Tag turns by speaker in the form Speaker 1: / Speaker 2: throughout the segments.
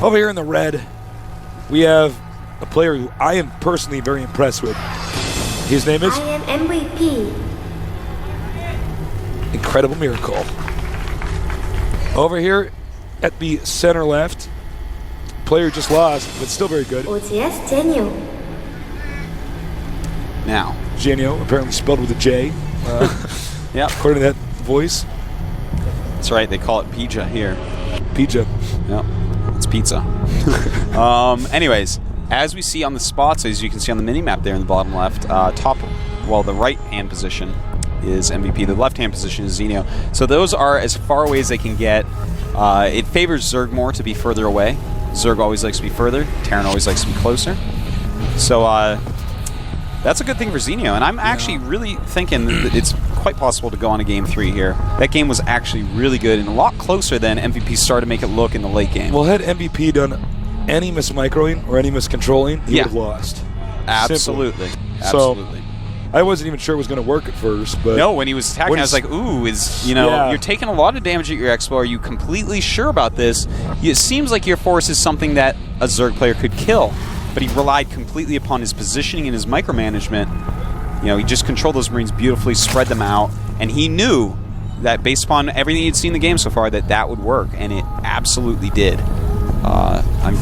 Speaker 1: Over here in the red, we have a player who I am personally very impressed with. His name is...
Speaker 2: I am MVP.
Speaker 1: Incredible Miracle. Over here at the center left, player just lost, but still very good.
Speaker 2: OTS Zenio.
Speaker 3: Now.
Speaker 1: Zenio, apparently spelled with a J.
Speaker 3: Yeah.
Speaker 1: According to that voice.
Speaker 3: That's right, they call it pizza here.
Speaker 1: Pizza.
Speaker 3: Yep, it's pizza. Anyways, as we see on the spots, as you can see on the mini-map there in the bottom left, the right-hand position is MVP. The left-hand position is Zenio. So those are as far away as they can get. It favors Zerg more to be further away. Zerg always likes to be further. Terran always likes to be closer. So that's a good thing for Zenio. And I'm actually really thinking that it's quite possible to go on a Game 3 here. That game was actually really good and a lot closer than MVP started to make it look in the late game.
Speaker 1: Well, had MVP done any mismicroing or any miscontrolling, he would have lost.
Speaker 3: Absolutely.
Speaker 1: Simple.
Speaker 3: Absolutely.
Speaker 1: So, I wasn't even sure it was going to work at first, but...
Speaker 3: No, when he was attacking, I was like, ooh, you're taking a lot of damage at your Expo. Are you completely sure about this? It seems like your force is something that a Zerg player could kill, but he relied completely upon his positioning and his micromanagement. He just controlled those Marines beautifully, spread them out, and he knew that based upon everything he'd seen in the game so far, that would work, and it absolutely did. I'm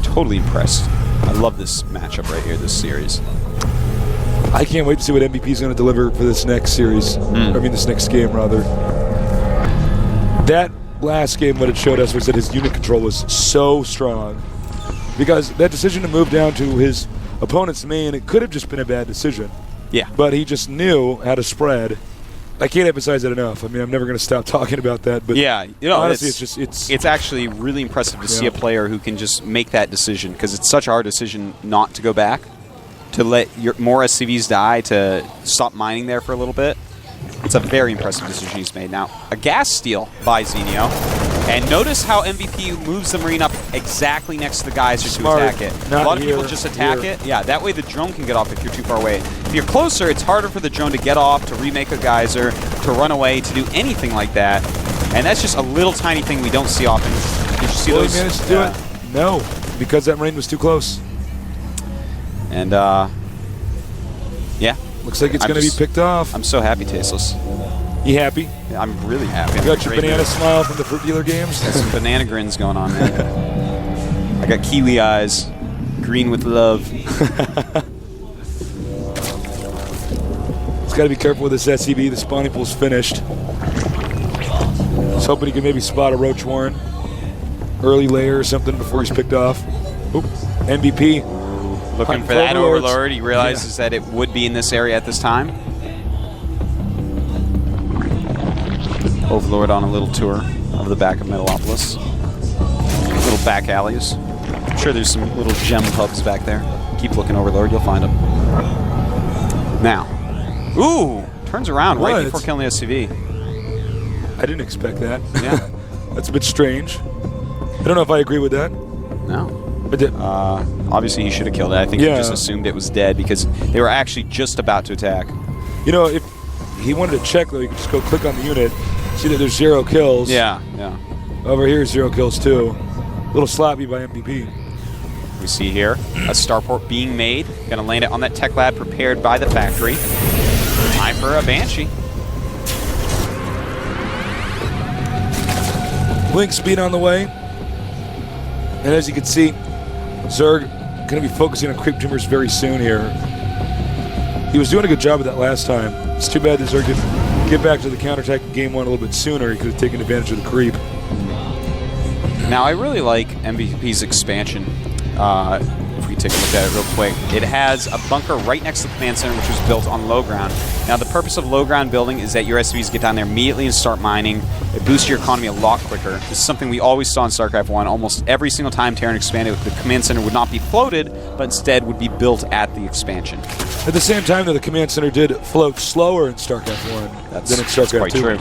Speaker 3: totally impressed. I love this matchup right here, this series.
Speaker 1: I can't wait to see what MVP is going to deliver for this next series. This next game, rather. That last game, what it showed us was that his unit control was so strong. Because that decision to move down to his opponent's main, it could have just been a bad decision.
Speaker 3: Yeah.
Speaker 1: But he just knew how to spread. I can't emphasize that enough. I mean, I'm never going to stop talking about that. But
Speaker 3: yeah,
Speaker 1: honestly,
Speaker 3: it's actually really impressive to see a player who can just make that decision, because it's such a hard decision not to go back, to let more SCVs die, to stop mining there for a little bit. It's a very impressive decision he's made. Now, a gas steal by Zenio. And notice how MVP moves the Marine up exactly next to the geyser to attack it. A lot of people just attack it. Yeah, that way the drone can get off if you're too far away. If you're closer, it's harder for the drone to get off, to remake a geyser, to run away, to do anything like that. And that's just a little tiny thing we don't see often. Did you see those?
Speaker 1: He managed to do it? No, because that Marine was too close.
Speaker 3: And, yeah.
Speaker 1: Looks like it's going to be picked off.
Speaker 3: I'm so happy, Tasteless.
Speaker 1: You happy?
Speaker 3: Yeah, I'm really happy.
Speaker 1: You got your banana smile from the fruit dealer games?
Speaker 3: Got some banana grins going on, man. I got kiwi eyes, green with love.
Speaker 1: He's got to be careful with this SCV. The spawning pool's finished. He's hoping he can maybe spot a Roach Warren. Early layer or something before he's picked off. Oop. MVP.
Speaker 3: Looking for that Overlord. He realizes that it would be in this area at this time. Overlord on a little tour of the back of Metalopolis. Little back alleys. I'm sure there's some little gem pubs back there. Keep looking, Overlord. You'll find them. Now. Ooh! Turns around right before killing the SCV.
Speaker 1: I didn't expect that.
Speaker 3: Yeah.
Speaker 1: That's a bit strange. I don't know if I agree with that.
Speaker 3: No.
Speaker 1: Obviously,
Speaker 3: he should have killed it. I think he just assumed it was dead because they were actually just about to attack.
Speaker 1: If he wanted to check, though, he could just go click on the unit, see that there's 0 kills.
Speaker 3: Yeah.
Speaker 1: Over here, 0 kills, too. A little sloppy by MVP.
Speaker 3: We see here a starport being made. Going to land it on that tech lab prepared by the factory. Time for a Banshee.
Speaker 1: Blink speed on the way. And as you can see, Zerg going to be focusing on creep tumors very soon here. He was doing a good job of that last time. It's too bad that Zerg didn't get back to the counterattack in game 1 a little bit sooner. He could have taken advantage of the creep.
Speaker 3: Now, I really like MVP's expansion. If we take a look at it real quick, it has a bunker right next to the command center, which was built on low ground. Now, the purpose of low ground building is that your SCVs get down there immediately and start mining. It boosts your economy a lot quicker. This is something we always saw in StarCraft I. Almost every single time Terran expanded, the command center would not be floated, but instead would be built at the expansion.
Speaker 1: At the same time, though, the command center did float slower in StarCraft I than in StarCraft II.
Speaker 3: Quite true.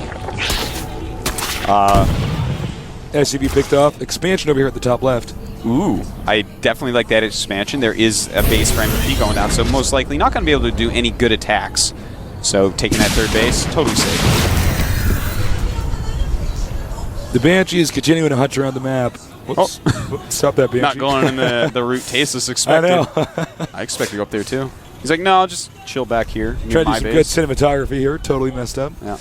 Speaker 1: SCV picked off. Expansion over here at the top left.
Speaker 3: Ooh, I definitely like that expansion. There is a base for MVP going down, so most likely not going to be able to do any good attacks. So taking that third base, totally safe.
Speaker 1: The Banshee is continuing to hunt around the map. Whoops. Stop that, Banshee.
Speaker 3: Not going in the route Tasteless expected.
Speaker 1: I know.
Speaker 3: I expect to go up there too. He's like, no, I'll just chill back here near
Speaker 1: Trying to
Speaker 3: my
Speaker 1: do some
Speaker 3: base.
Speaker 1: good cinematography here. Totally messed up.
Speaker 3: Yeah.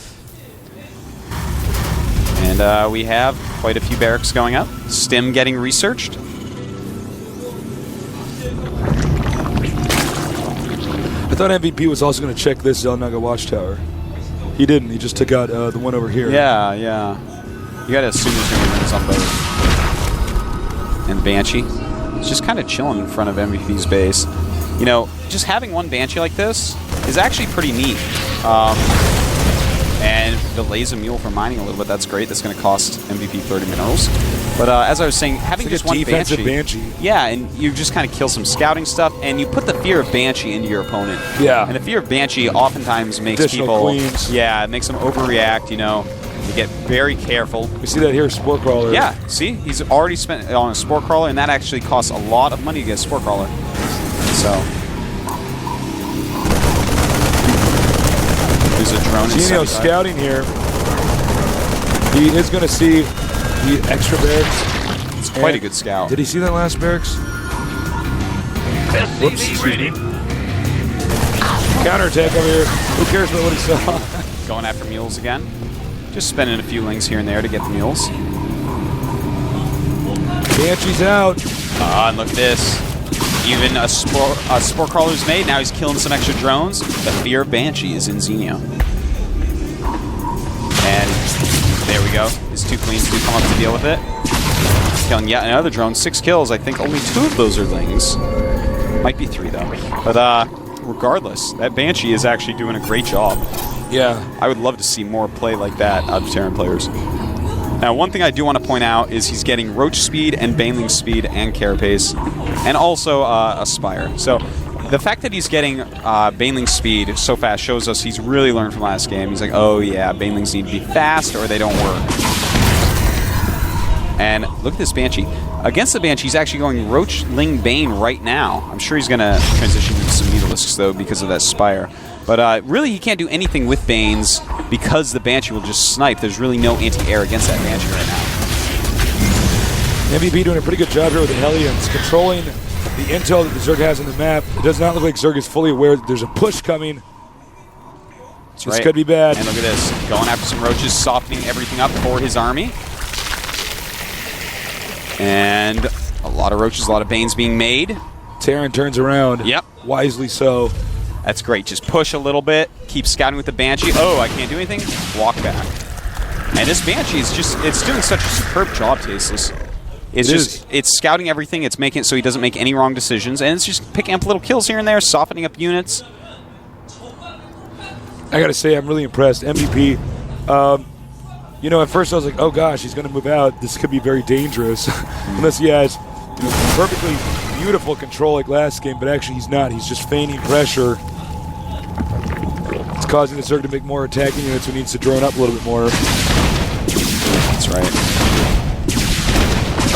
Speaker 3: And we have quite a few barracks going up. Stim getting researched.
Speaker 1: I thought MVP was also going to check this Zelnaga watchtower. He didn't. He just took out the one over here.
Speaker 3: Yeah, yeah. You got to assume there's going to be runs on both. And Banshee is just kind of chilling in front of MVP's base. You know, just having one Banshee like this is actually pretty neat. And delays a mule from mining a little bit. That's great. That's going to cost MVP 30 minerals. But as I was saying, having
Speaker 1: It's
Speaker 3: just
Speaker 1: like a
Speaker 3: one
Speaker 1: defensive
Speaker 3: Banshee.
Speaker 1: Banshee.
Speaker 3: Yeah, and you just kind of kill some scouting stuff, and you put the fear of Banshee into your opponent.
Speaker 1: Yeah.
Speaker 3: And the fear of Banshee oftentimes makes
Speaker 1: Additional
Speaker 3: people...
Speaker 1: queens.
Speaker 3: Yeah, it makes them overreact, you know. You get very careful.
Speaker 1: We see that here, Spore Crawler.
Speaker 3: Yeah, see? He's already spent on a Spore Crawler, and that actually costs a lot of money to get a Spore Crawler. So... There's a drone in
Speaker 1: Zenio
Speaker 3: 75.
Speaker 1: scouting here. He is going to see the extra barracks.
Speaker 3: It's quite a good scout.
Speaker 1: Did he see that last barracks? Whoops. Excuse me. Counterattack over here. Who cares about what he saw?
Speaker 3: Going after mules again. Just spending a few links here and there to get the mules.
Speaker 1: Banshee's out.
Speaker 3: And look at this. Even a spore crawler's made. Now he's killing some extra drones. The fear of Banshee is in Zenio. And there we go. His two queens do come up to deal with it. Killing yet another drone. 6 kills. I think only 2 of those are lings. Might be 3 though. But regardless, that Banshee is actually doing a great job.
Speaker 1: Yeah.
Speaker 3: I would love to see more play like that out of Terran players. Now, one thing I do want to point out is he's getting Roach speed and Baneling speed and Carapace, and also a Spire. So the fact that he's getting Baneling speed so fast shows us he's really learned from last game. He's like, oh yeah, Banelings need to be fast or they don't work. And look at this Banshee. Against the Banshee, he's actually going Roach, Ling, Bane right now. I'm sure he's going to transition to some Needleisks, though, because of that Spire. But really, he can't do anything with Banes because the Banshee will just snipe. There's really no anti-air against that Banshee right now.
Speaker 1: MVP doing a pretty good job here with the Hellions, controlling the intel that the Zerg has on the map. It does not look like Zerg is fully aware that there's a push coming.
Speaker 3: That's
Speaker 1: This
Speaker 3: right.
Speaker 1: could be bad.
Speaker 3: And look at this. Going after some Roaches, softening everything up for his army. And a lot of Roaches, a lot of Banes being made.
Speaker 1: Terran turns around.
Speaker 3: Yep.
Speaker 1: Wisely so.
Speaker 3: That's great. Just push a little bit. Keep scouting with the Banshee. Oh, I can't do anything. Walk back. And this Banshee is just—it's doing such a superb job, Tasteless. It's scouting everything. It's making it so he doesn't make any wrong decisions, and it's just picking up little kills here and there, softening up units.
Speaker 1: I gotta say, I'm really impressed. MVP. You know, at first I was like, oh gosh, he's gonna move out. This could be very dangerous, unless he has perfectly beautiful control like last game. But actually, he's not. He's just feigning pressure. It's causing the Zerg to make more attacking units who needs to drone up a little bit more.
Speaker 3: That's right.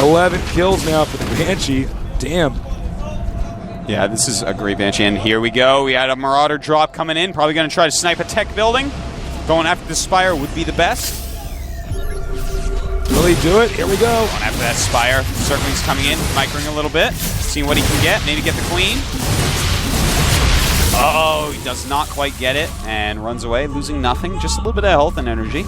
Speaker 1: 11 kills now for the Banshee. Damn.
Speaker 3: Yeah, this is a great Banshee. And here we go. We had a Marauder drop coming in. Probably going to try to snipe a tech building. Going after the Spire would be the best.
Speaker 1: Will he do it? Here we go.
Speaker 3: Going after that Spire. Circling's coming in, microing a little bit. Seeing what he can get. Maybe get the Queen. Oh, he does not quite get it. And runs away, losing nothing. Just a little bit of health and energy.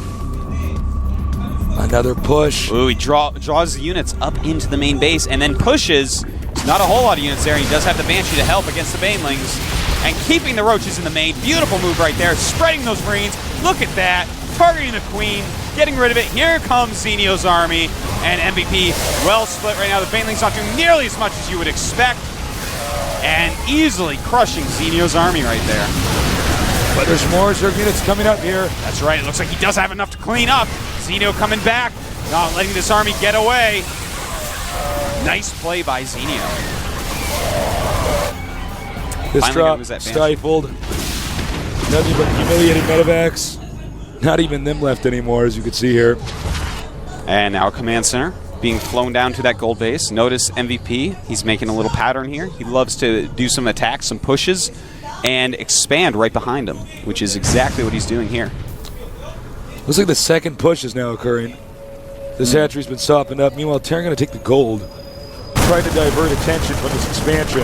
Speaker 1: Another push.
Speaker 3: Ooh, he draws the units up into the main base and then pushes. There's not a whole lot of units there. He does have the Banshee to help against the Banelings. And keeping the Roaches in the main. Beautiful move right there. Spreading those Marines. Look at that. Targeting the Queen. Getting rid of it. Here comes Zenio's army. And MVP well split right now. The Banelings not doing nearly as much as you would expect. And easily crushing Zenio's army right there.
Speaker 1: But there's more Zerg units coming up here.
Speaker 3: That's right. It looks like he does have enough to clean up. Zenio coming back. Not letting this army get away. Nice play by Zenio.
Speaker 1: This
Speaker 3: Finally
Speaker 1: drop
Speaker 3: was that Banshee.
Speaker 1: stifled. Nothing but humiliating medevacs. Not even them left anymore, as you can see here.
Speaker 3: And now Command Center being flown down to that gold base. Notice MVP. He's making a little pattern here. He loves to do some attacks, some pushes, and expand right behind him, which is exactly what he's doing here.
Speaker 1: Looks like the second push is now occurring. This hatchery's been softened up. Meanwhile, Terran going to take the gold. Trying to divert attention from this expansion.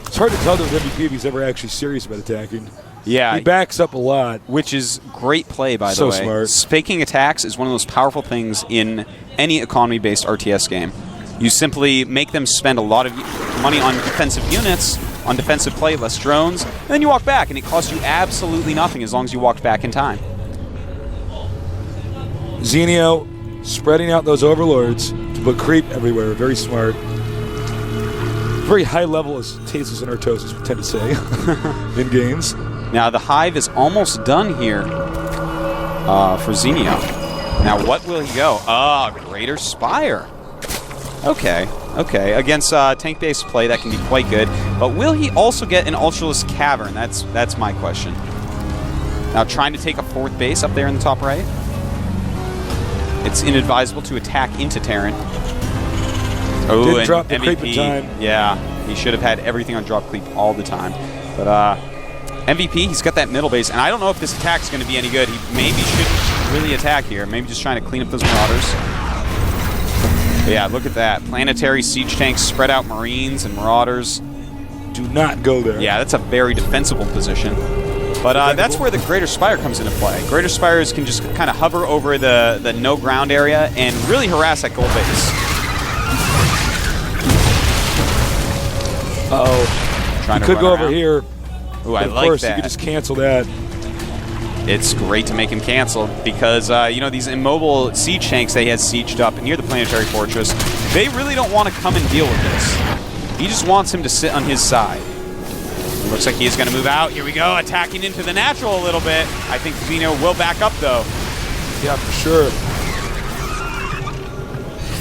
Speaker 1: It's hard to tell with MVP if he's ever actually serious about attacking.
Speaker 3: Yeah.
Speaker 1: He backs up a lot.
Speaker 3: Which is great play, by the way.
Speaker 1: So smart.
Speaker 3: Faking attacks is one of those powerful things in any economy-based RTS game. You simply make them spend a lot of money on defensive units, on defensive play, less drones, and then you walk back, and it costs you absolutely nothing as long as you walked back in time.
Speaker 1: Zenio spreading out those overlords to put creep everywhere. Very smart. Very high level, as Tasteless and Artosis would tend to say in games.
Speaker 3: Now, the Hive is almost done here for Zenio. Now, what will he go? Greater Spire. Okay. Against tank-based play, that can be quite good. But will he also get an Ultraless Cavern? That's my question. Now, trying to take a 4th base up there in the top right. It's inadvisable to attack into Terran. Oh,
Speaker 1: Didn't
Speaker 3: and
Speaker 1: drop the
Speaker 3: MVP.
Speaker 1: creep in time.
Speaker 3: Yeah, he should have had everything on drop creep all the time. But MVP, he's got that middle base, and I don't know if this attack's going to be any good. He maybe shouldn't really attack here. Maybe just trying to clean up those Marauders. But yeah, look at that. Planetary siege tanks, spread out Marines and Marauders.
Speaker 1: Do not go there.
Speaker 3: Yeah, that's a very defensible position. But that's where the Greater Spire comes into play. Greater Spires can just kind of hover over the no ground area and really harass that gold base.
Speaker 1: Uh-oh.
Speaker 3: Trying
Speaker 1: He
Speaker 3: to
Speaker 1: could go
Speaker 3: run
Speaker 1: over
Speaker 3: around.
Speaker 1: here.
Speaker 3: Ooh, I
Speaker 1: Of
Speaker 3: like
Speaker 1: course,
Speaker 3: that.
Speaker 1: you could just cancel that.
Speaker 3: It's great to make him cancel because, these immobile siege tanks that he has sieged up near the Planetary Fortress, they really don't want to come and deal with this. He just wants him to sit on his side. It looks like he's going to move out. Here we go, attacking into the natural a little bit. I think Zenio will back up, though.
Speaker 1: Yeah, for sure.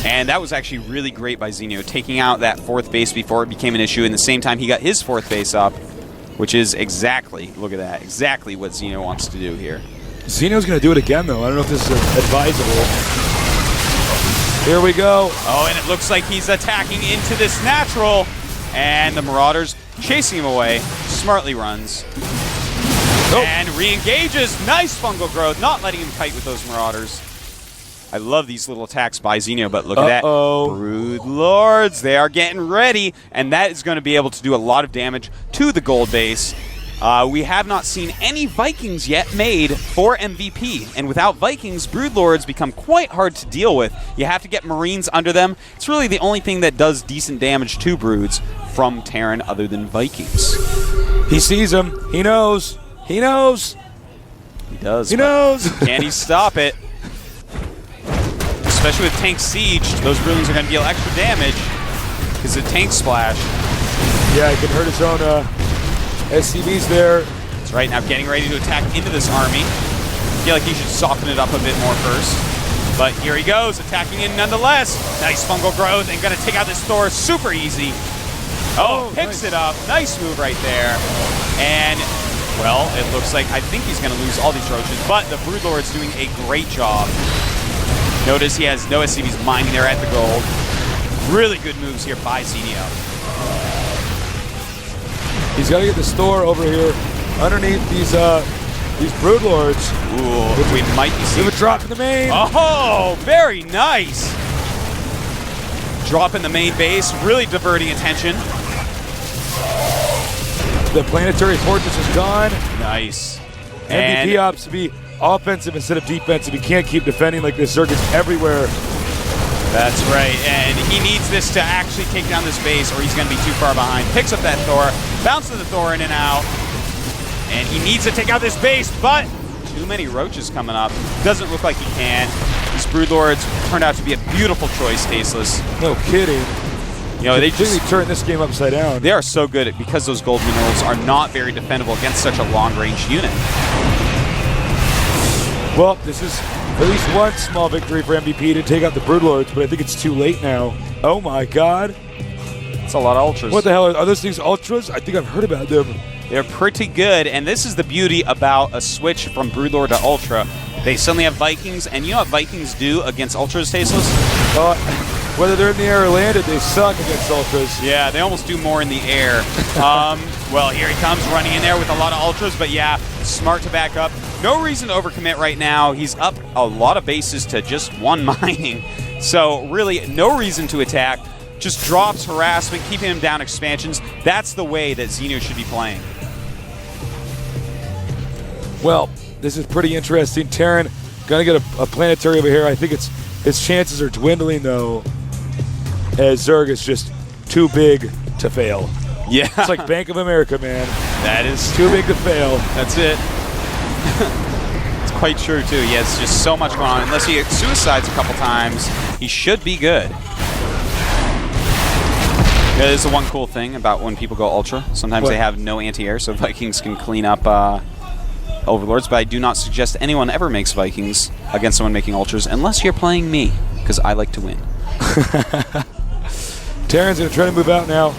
Speaker 3: And that was actually really great by Zenio, taking out that 4th base before it became an issue. And the same time, he got his 4th base up, which is exactly, look at that, exactly what Zenio wants to do here.
Speaker 1: Zenio's going to do it again, though. I don't know if this is advisable. Here we go.
Speaker 3: Oh, and it looks like he's attacking into this natural. And the Marauders chasing him away. Smartly runs.
Speaker 1: Nope.
Speaker 3: And re-engages. Nice fungal growth. Not letting him kite with those Marauders. I love these little attacks by Zenio, but look at that. Brood Lords, they are getting ready, and that is going to be able to do a lot of damage to the gold base. We have not seen any Vikings yet made for MVP, and without Vikings, Brood Lords become quite hard to deal with. You have to get Marines under them. It's really the only thing that does decent damage to Broods from Terran other than Vikings.
Speaker 1: He sees him. He knows. He knows.
Speaker 3: He does.
Speaker 1: He knows.
Speaker 3: Can he stop it? Especially with tank siege, those ruins are going to deal extra damage because of tank splash.
Speaker 1: Yeah, he can hurt his own SCVs there.
Speaker 3: That's right, now getting ready to attack into this army. I feel like he should soften it up a bit more first. But here he goes, attacking in nonetheless. Nice fungal growth and going to take out this Thor super easy. Oh, picks it up. Nice move right there. And, well, it looks like I think he's going to lose all these Trojans, but the Broodlord's doing a great job. Notice he has no SCVs mining there at the gold. Really good moves here by Zenio.
Speaker 1: He's got to get the store over here underneath these Broodlords.
Speaker 3: Ooh, we might be seeing...
Speaker 1: Leave a drop in the main.
Speaker 3: Oh, very nice. Drop in the main base, really diverting attention.
Speaker 1: The Planetary Fortress is gone.
Speaker 3: Nice.
Speaker 1: MVP opts to be offensive instead of defensive. He can't keep defending like this. Zerg is everywhere.
Speaker 3: That's right, and he needs this to actually take down this base or he's going to be too far behind. Picks up that Thor, bounces the Thor in and out, and he needs to take out this base, but too many roaches coming up. Doesn't look like he can. These Broodlords turned out to be a beautiful choice, Tasteless.
Speaker 1: No kidding.
Speaker 3: You know, they
Speaker 1: completely
Speaker 3: just
Speaker 1: turned this game upside down.
Speaker 3: They are so good at, because those gold minerals are not very defendable against such a long-range unit.
Speaker 1: Well, this is at least one small victory for MVP to take out the Broodlords, but I think it's too late now. Oh my god.
Speaker 3: It's a lot of ultras.
Speaker 1: What the hell? Are those things ultras? I think I've heard about them.
Speaker 3: They're pretty good, and this is the beauty about a switch from Broodlord to Ultra. They suddenly have Vikings, and you know what Vikings do against Ultras, Tasteless?
Speaker 1: Whether they're in the air or landed, they suck against Ultras.
Speaker 3: Yeah, they almost do more in the air. Well, here he comes running in there with a lot of Ultras, but yeah, smart to back up. No reason to overcommit right now. He's up a lot of bases to just one mining. So really, no reason to attack. Just drops harassment, keeping him down expansions. That's the way that Zenio should be playing.
Speaker 1: Well, this is pretty interesting. Terran gonna get a planetary over here. I think his chances are dwindling though, as Zerg is just too big to fail.
Speaker 3: Yeah.
Speaker 1: It's like Bank of America, man.
Speaker 3: That is
Speaker 1: too big to fail.
Speaker 3: That's it. It's quite true too. He has just so much going on. Unless he suicides a couple times, he should be good. That is the one cool thing about when people go Ultra. Sometimes they have no anti-air, so Vikings can clean up Overlords, but I do not suggest anyone ever makes Vikings against someone making Ultras unless you're playing me, because I like to win.
Speaker 1: Terran's going to try to move out now.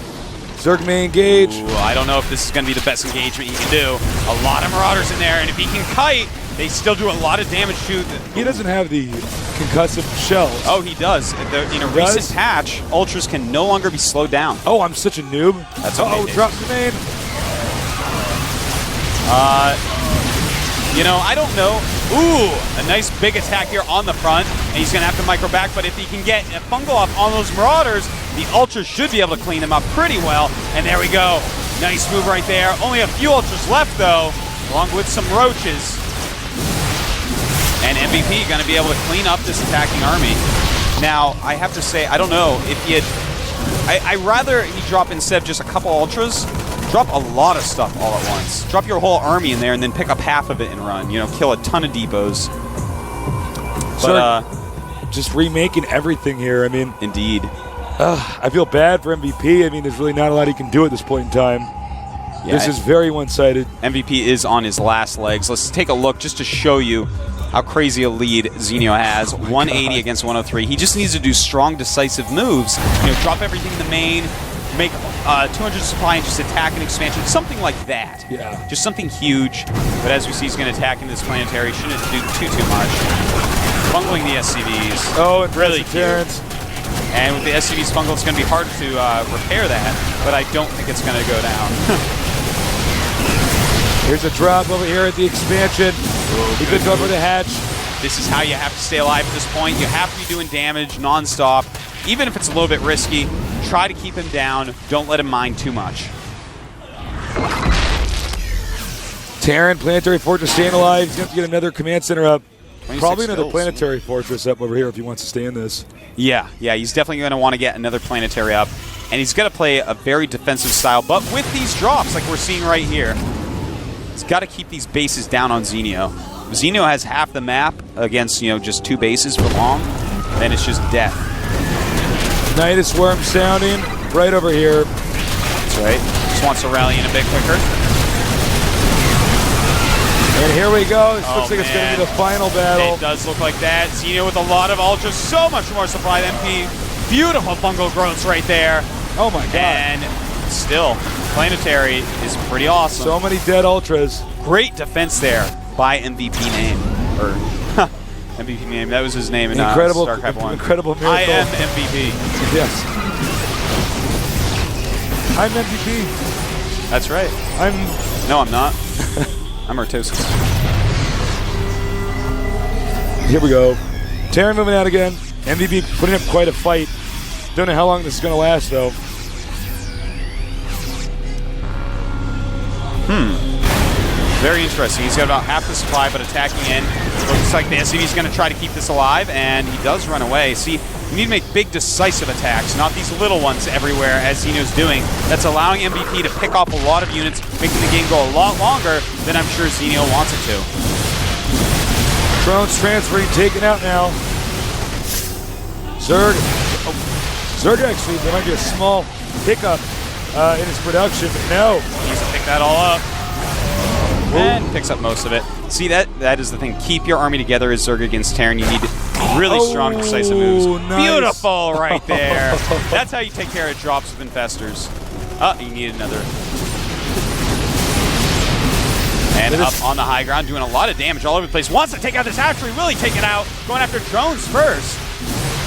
Speaker 1: Zerg may engage.
Speaker 3: Ooh, I don't know if this is going to be the best engagement he can do. A lot of Marauders in there, and if he can kite, they still do a lot of damage to
Speaker 1: He doesn't have the concussive shells.
Speaker 3: Oh, he does. In a recent patch, Ultras can no longer be slowed down.
Speaker 1: Oh, I'm such a noob.
Speaker 3: That's okay.
Speaker 1: Oh, drop the main.
Speaker 3: You know, I don't know. Ooh, a nice big attack here on the front, and he's going to have to micro back, but if he can get a fungal off on those Marauders, the Ultras should be able to clean them up pretty well, and there we go. Nice move right there. Only a few Ultras left, though, along with some Roaches. And MVP going to be able to clean up this attacking army. Now, I have to say, I don't know if he had... I'd rather he drop, instead of just a couple Ultras, drop a lot of stuff all at once. Drop your whole army in there and then pick up half of it and run. You know, kill a ton of depots. But,
Speaker 1: just remaking everything here. I mean...
Speaker 3: Indeed.
Speaker 1: I feel bad for MVP. I mean, there's really not a lot he can do at this point in time. Yeah, this is very one-sided.
Speaker 3: MVP is on his last legs. Let's take a look just to show you how crazy a lead Zenio has. 180 against 103. He just needs to do strong, decisive moves. You know, drop everything in the main, make 200 supply and just attack an expansion, something like that.
Speaker 1: Yeah.
Speaker 3: Just something huge. But as we see, he's going to attack in this planetary. Shouldn't do too much. Bungling the SCVs.
Speaker 1: Oh, and
Speaker 3: really
Speaker 1: Terrence.
Speaker 3: And with the SCVs fungal, it's going to be hard to repair that, but I don't think it's going to go down.
Speaker 1: Here's a drop over here at the expansion. He could go for the hatch.
Speaker 3: This is how you have to stay alive at this point. You have to be doing damage nonstop. Even if it's a little bit risky, try to keep him down. Don't let him mine too much.
Speaker 1: Terran, Planetary Fortress staying alive. He's going to get another command center up. Probably another planetary fortress up over here if he wants to stay in this.
Speaker 3: Yeah, he's definitely going to want to get another planetary up. And he's going to play a very defensive style, but with these drops, like we're seeing right here, he's got to keep these bases down on Zenio. If Zenio has half the map against, you know, just 2 bases for long, then it's just death.
Speaker 1: Nidus Worm sounding right over here.
Speaker 3: That's right. Just wants to rally in a bit quicker.
Speaker 1: And here we go. This looks like it's going to be the final battle.
Speaker 3: It does look like that. Zenio with a lot of ultras, so much more supply than MP. Beautiful fungal growths right there.
Speaker 1: Oh my god.
Speaker 3: And still, planetary is pretty awesome.
Speaker 1: So many dead ultras.
Speaker 3: Great defense there by MVP name. Or MVP name. That was his name in StarCraft I.
Speaker 1: Incredible miracle.
Speaker 3: I am MVP.
Speaker 1: Yes. I'm MVP.
Speaker 3: That's right. No, I'm not. I'm Artosis.
Speaker 1: Here we go. Terran moving out again. MVP putting up quite a fight. Don't know how long this is going to last, though.
Speaker 3: Very interesting. He's got about half the supply, but attacking in. Looks like the SCV is going to try to keep this alive, and he does run away. See, you need to make big, decisive attacks, not these little ones everywhere, as Zenio's doing. That's allowing MVP to pick off a lot of units, making the game go a lot longer than I'm sure Zenio wants it to.
Speaker 1: Drones transferring, taken out now. Zerg. Zerg actually, there might be a small hiccup in his production, but no.
Speaker 3: He needs to pick that all up. And picks up most of it. See, that is the thing. Keep your army together as Zerg against Terran. You need really strong, decisive moves.
Speaker 1: Nice.
Speaker 3: Beautiful right there. That's how you take care of drops with infestors. You need another. And up on the high ground, doing a lot of damage all over the place. Wants to take out this hatchery, really take it out. Going after drones first.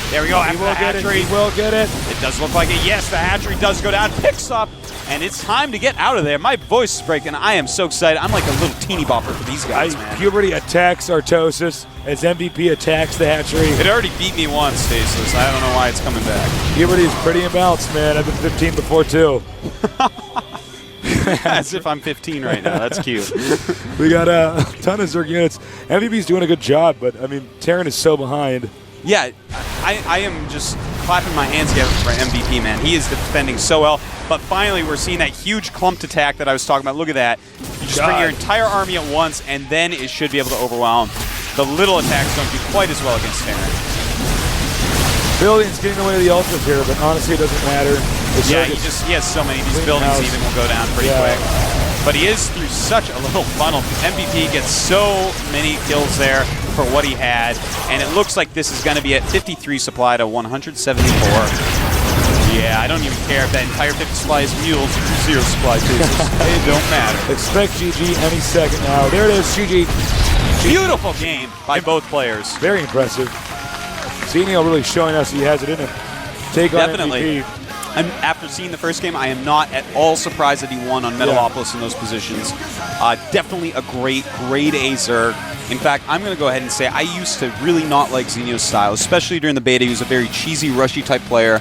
Speaker 3: There we go.
Speaker 1: He
Speaker 3: After
Speaker 1: will
Speaker 3: the
Speaker 1: get it.
Speaker 3: hatchery.
Speaker 1: He will get it.
Speaker 3: It does look like it. Yes, the hatchery does go down, picks up, and it's time to get out of there. My voice is breaking. I am so excited. I'm like a little teeny bopper for these guys, man.
Speaker 1: Puberty attacks Artosis as MVP attacks the hatchery.
Speaker 3: It already beat me once, Stasis. I don't know why it's coming back.
Speaker 1: Puberty is pretty imbalanced, man. I've been 15 before, too.
Speaker 3: As if I'm 15 right now. That's cute.
Speaker 1: We got a ton of Zerg units. MVP's doing a good job, but, I mean, Terran is so behind.
Speaker 3: Yeah, I am just clapping my hands together for MVP, man. He is defending so well. But finally, we're seeing that huge clumped attack that I was talking about. Look at that. You just bring your entire army at once, and then it should be able to overwhelm. The little attacks don't do quite as well against Terran.
Speaker 1: Billion's getting away with the ultras here, but honestly, it doesn't matter.
Speaker 3: Yeah, he has so many. These buildings even will go down pretty quick. But he is through such a little funnel. MVP gets so many kills there for what he had, and it looks like this is going to be at 53 supply to 174. Yeah, I don't even care if that entire 50 supply is mules or 0 supply cases. It don't matter.
Speaker 1: Expect GG any second now. There it is, GG.
Speaker 3: Beautiful game by both players.
Speaker 1: Very impressive. Zenio really showing us he has it in him. Take on
Speaker 3: Definitely.
Speaker 1: MVP.
Speaker 3: After seeing the first game, I am not at all surprised that he won on Metalopolis in those positions. Definitely a great grade A Zerg. In fact, I'm going to go ahead and say I used to really not like Zenio's style, especially during the beta. He was a very cheesy, rushy type player.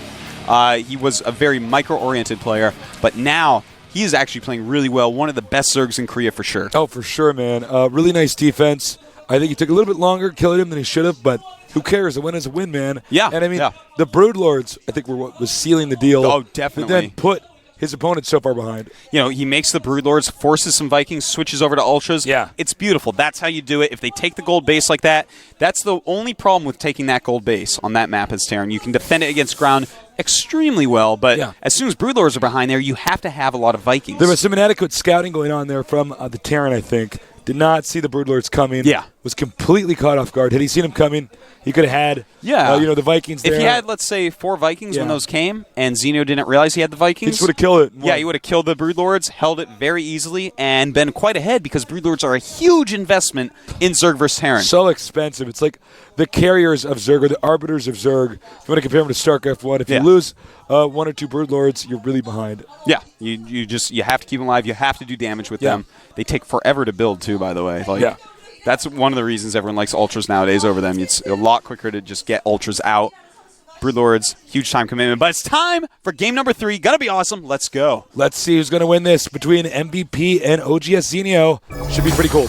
Speaker 3: He was a very micro-oriented player, but now he is actually playing really well. One of the best Zergs in Korea for sure.
Speaker 1: Oh, for sure, man. Really nice defense. I think he took a little bit longer killing him than he should have, but who cares? A win is a win, man.
Speaker 3: Yeah.
Speaker 1: And I mean, the Broodlords, I think, were what was sealing the deal.
Speaker 3: Oh, definitely.
Speaker 1: But then put his opponent so far behind.
Speaker 3: You know, he makes the Broodlords, forces some Vikings, switches over to Ultras.
Speaker 1: Yeah.
Speaker 3: It's beautiful. That's how you do it. If they take the gold base like that, that's the only problem with taking that gold base on that map as Terran. You can defend it against ground extremely well, but as soon as Broodlords are behind there, you have to have a lot of Vikings.
Speaker 1: There was some inadequate scouting going on there from the Terran, I think. Did not see the Broodlords coming.
Speaker 3: Yeah.
Speaker 1: Was completely caught off guard. Had he seen them coming, he could have had the Vikings there.
Speaker 3: If he had, let's say, 4 Vikings when those came, and Zenio didn't realize he had the Vikings,
Speaker 1: he just would have killed it.
Speaker 3: Yeah, he would have killed the Broodlords, held it very easily, and been quite ahead because Broodlords are a huge investment in Zerg versus Terran.
Speaker 1: So expensive. It's like the carriers of Zerg or the arbiters of Zerg. If you want to compare them to StarCraft I, if you lose 1 or 2 Broodlords, you're really behind.
Speaker 3: Yeah, you have to keep them alive. You have to do damage with them. They take forever to build too, by the way. That's one of the reasons everyone likes Ultras nowadays over them. It's a lot quicker to just get Ultras out. Broodlords, huge time commitment. But it's time for game number 3. Gonna be awesome. Let's go.
Speaker 1: Let's see who's going to win this between MVP and OGS Zenio. Should be pretty cool.